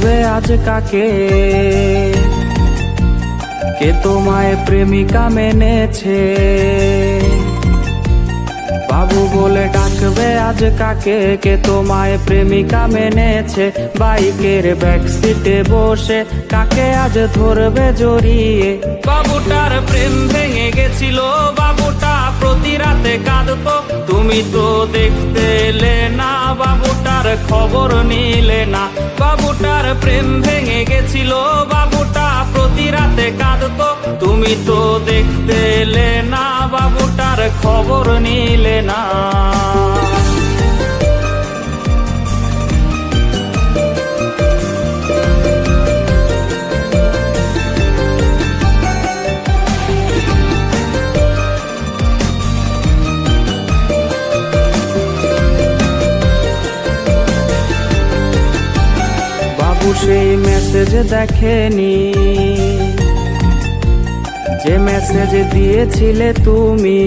ডাকবে আজ কাকে, কে তোমায় প্রেমিকা মেনেছে? বাবু বলে ডাকবে আজ কাকে, কে তোমায় প্রেমিকা মেনেছে? বাইকের ব্যাক সিটে বসে কাকে আজ ধরবে জড়িয়ে? বাবুটার প্রেম ভেঙে গেছিল, বাবুটা প্রতি রাতে কাঁদতো, তুমি তো দেখতে এলে না, বাবুটার খবর নিলে না। বাবুটার প্রেম ভেঙে গেছিল, বাবুটা প্রতি রাতে কাঁদতো, তুমি তো দেখতে এলে না, বাবুটার খবর নিলে না। বাবু সেই মেসেজ দেখেনি, যে মেসেজ দিয়েছিলে তুমি।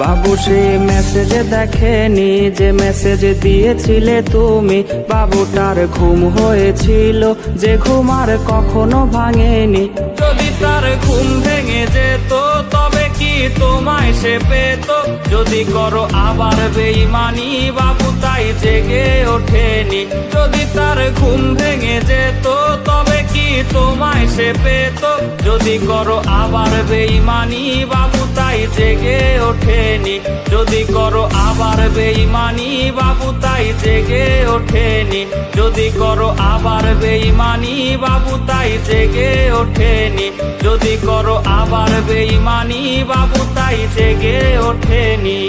বাবু সেই মেসেজ দেখেনি, যে মেসেজ দিয়েছিলে তুমি। বাবুটার ঘুম হয়েছিল, যে ঘুম আর কখনো ভাঙেনি। যদি তার ঘুম ভেঙে যেত তবে কি তোমায় সে পেত? যদি করো আবার বেঈমানি, বাবু তাই জেগে ওঠেনি। যদি তার ঘুম ভেঙে যেত তবে কি তোমায় সে পেত? যদি করো আবার বেঈমানি, বাবু তাই জেগে ওঠেনি। যদি করো আবার বেঈমানি, বাবু তাই জেগে ওঠেনি। যদি করো আবার বেঈমানি, বাবু তাই জেগে ওঠেনি। যদি করো আবার বেঈমানি, বাবু তাই জেগে ওঠেনি।